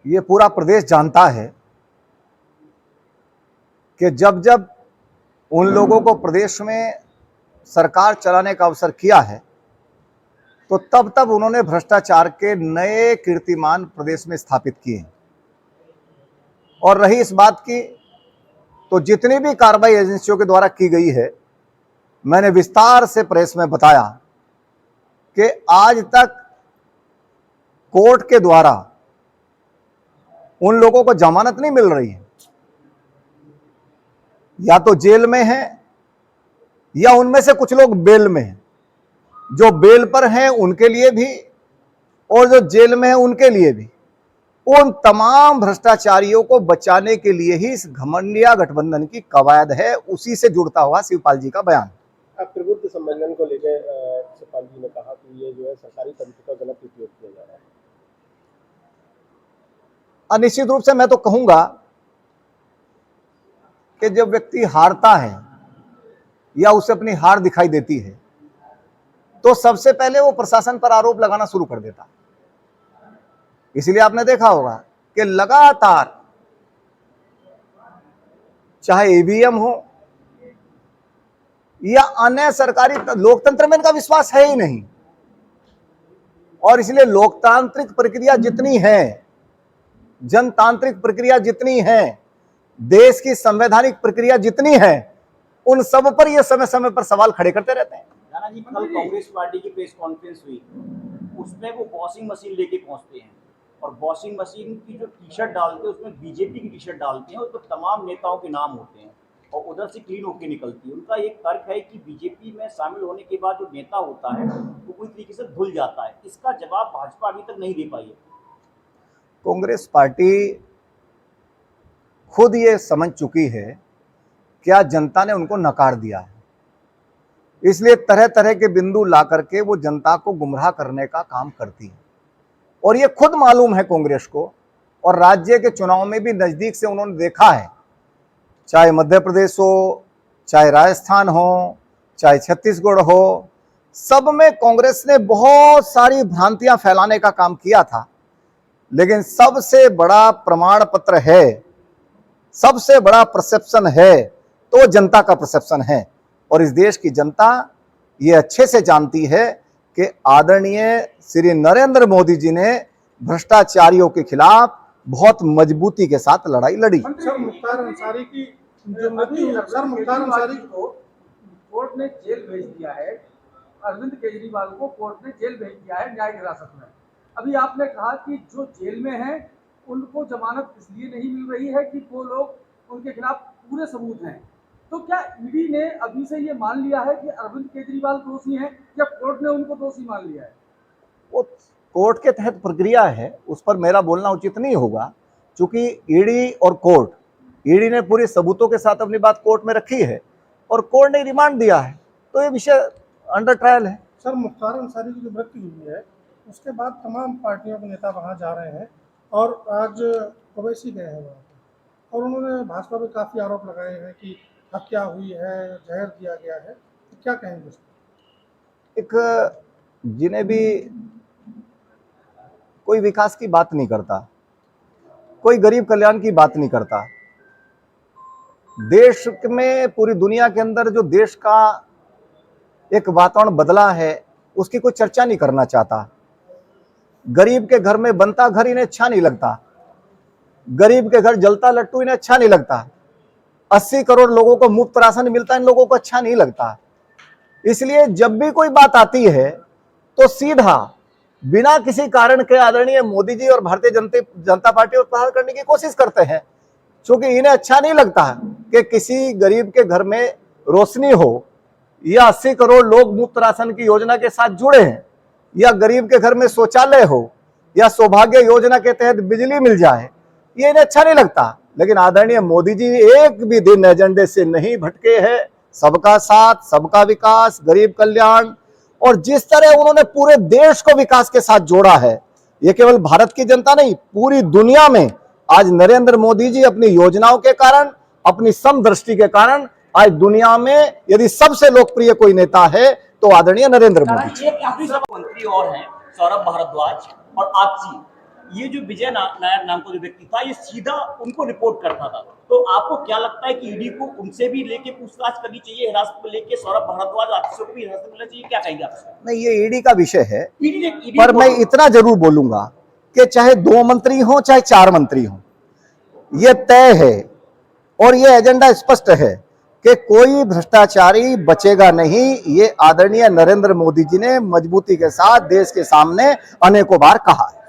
ये पूरा प्रदेश जानता है कि जब जब उन लोगों को प्रदेश में सरकार चलाने का अवसर किया है तो तब तब उन्होंने भ्रष्टाचार के नए कीर्तिमान प्रदेश में स्थापित किए हैं। और रही इस बात की, तो जितनी भी कार्रवाई एजेंसियों के द्वारा की गई है, मैंने विस्तार से प्रेस में बताया कि आज तक कोर्ट के द्वारा उन लोगों को जमानत नहीं मिल रही है, या तो जेल में है या उनमें से कुछ लोग बेल में हैं। जो बेल पर हैं उनके लिए भी और जो जेल में हैं उनके लिए भी, उन तमाम भ्रष्टाचारियों को बचाने के लिए ही इस घमंडिया गठबंधन की कवायद है। उसी से जुड़ता हुआ शिवपाल जी का बयान। प्रबुद्ध सम्मेलन को लेकर शिवपाल जी ने कहा कि ये जो है सरकारी तंत्र का गलत उपयोग किया जा रहा है। निश्चित रूप से मैं तो कहूंगा कि जब व्यक्ति हारता है या उसे अपनी हार दिखाई देती है तो सबसे पहले वो प्रशासन पर आरोप लगाना शुरू कर देता है। इसलिए आपने देखा होगा कि लगातार चाहे ईवीएम हो या अन्य सरकारी, लोकतंत्र में इनका विश्वास है ही नहीं। और इसलिए लोकतांत्रिक प्रक्रिया जितनी है, जनतांत्रिक प्रक्रिया जितनी है, देश की संवैधानिक प्रक्रिया जितनी है, उन सब पर ये समय समय पर सवाल खड़े करते रहते हैं। राणा जी, कल कांग्रेस पार्टी की प्रेस कॉन्फ्रेंस हुई, उसमें वो वॉशिंग मशीन लेके पहुंचते हैं और वॉशिंग मशीन की जो टी शर्ट डालते हैं उसमें बीजेपी की टी शर्ट डालते हैं और तो तमाम नेताओं के नाम होते हैं और उधर से क्लीन होके निकलती है। उनका एक तर्क है कि बीजेपी में शामिल होने के बाद जो नेता होता है वो पूरी तरीके से धुल जाता है। इसका जवाब भाजपा अभी तक नहीं दे पाई है। कांग्रेस पार्टी खुद ये समझ चुकी है क्या जनता ने उनको नकार दिया है, इसलिए तरह तरह के बिंदु ला करके वो जनता को गुमराह करने का काम करती है। और ये खुद मालूम है कांग्रेस को, और राज्य के चुनाव में भी नजदीक से उन्होंने देखा है, चाहे मध्य प्रदेश हो, चाहे राजस्थान हो, चाहे छत्तीसगढ़ हो, सब में कांग्रेस ने बहुत सारी भ्रांतियां फैलाने का काम किया था। लेकिन सबसे बड़ा प्रमाण पत्र है, सबसे बड़ा परसेप्शन है तो जनता का परसेप्शन है। और इस देश की जनता ये अच्छे से जानती है कि आदरणीय श्री नरेंद्र मोदी जी ने भ्रष्टाचारियों के खिलाफ बहुत मजबूती के साथ लड़ाई लड़ी। सर, मुख्तार अंसारी की जो मुख्तार अंसारी को कोर्ट ने जेल भेज दिया है, अरविंद केजरीवाल को कोर्ट ने जेल भेज दिया है न्यायिक हिरासत में। अभी आपने कहा कि जो जेल में हैं उनको जमानत इसलिए नहीं मिल रही है कि वो लोग, उनके खिलाफ पूरे सबूत हैं। तो क्या ईडी ने अभी से ये मान लिया है कि अरविंद केजरीवाल दोषी हैं या कोर्ट ने उनको दोषी मान लिया है? वो कोर्ट के तहत प्रक्रिया है, उस पर मेरा बोलना उचित नहीं होगा, क्योंकि ईडी और कोर्ट, ईडी ने पूरे सबूतों के साथ अपनी बात कोर्ट में रखी है और कोर्ट ने रिमांड दिया है, तो ये विषय अंडर ट्रायल है। सर, मुख्तार अंसारी की जो मृत्यु हुई है उसके बाद तमाम पार्टियों के नेता वहां जा रहे हैं और आज ओवैसी गए हैं वहाँ पर, और उन्होंने भाजपा पे काफ़ी आरोप लगाए हैं कि हत्या हुई है, जहर दिया गया है। तो क्या कहेंगे उस पर? एक जिन्हें भी कोई विकास की बात नहीं करता, कोई गरीब कल्याण की बात नहीं करता, देश में, पूरी दुनिया के अंदर जो देश का एक वातावरण बदला है उसकी कोई चर्चा नहीं करना चाहता। गरीब के घर में बनता घर इन्हें अच्छा नहीं लगता, गरीब के घर जलता लट्टू इन्हें अच्छा नहीं लगता, 80 करोड़ लोगों को मुफ्त राशन मिलता इन लोगों को अच्छा नहीं लगता। इसलिए जब भी कोई बात आती है तो सीधा बिना किसी कारण के आदरणीय मोदी जी और भारतीय जनता पार्टी पर प्रहार करने की कोशिश करते हैं, क्योंकि इन्हें अच्छा नहीं लगता कि किसी गरीब के घर में रोशनी हो, या 80 करोड़ लोग मुफ्त राशन की योजना के साथ जुड़े हैं, या गरीब के घर में शौचालय हो, या सौभाग्य योजना के तहत बिजली मिल जाए, ये इन्हें अच्छा नहीं लगता। लेकिन आदरणीय मोदी जी एक भी दिन एजेंडे से नहीं भटके हैं। सबका साथ, सबका विकास, गरीब कल्याण, और जिस तरह उन्होंने पूरे देश को विकास के साथ जोड़ा है, ये केवल भारत की जनता नहीं, पूरी दुनिया में आज नरेंद्र मोदी जी अपनी योजनाओं के कारण, अपनी समदृष्टि के कारण आज दुनिया में यदि सबसे लोकप्रिय कोई नेता है तो आदरणीय नरेंद्र मोदी जी। मंत्री और हैं सौरभ भारद्वाज और आपसी, ये जो विजय नायर नाम का जो व्यक्ति था, ये सीधा उनको रिपोर्ट करता था। तो आपको क्या लगता है कि ईडी को उनसे भी लेके पूछताछ करनी चाहिए, हिरासत में लेके सौरभ भारद्वाज आदि को भी हिरासत में लेना चाहिए? क्या कहेंगे आप? नहीं, ये ईडी का विषय है, ईडी पर मैं इतना जरूर बोलूंगा कि चाहे 2 मंत्री हो चाहे 4 मंत्री हो, ये तय है और ये एजेंडा स्पष्ट है कि कोई भ्रष्टाचारी बचेगा नहीं। ये आदरणीय नरेंद्र मोदी जी ने मजबूती के साथ देश के सामने अनेकों बार कहा है।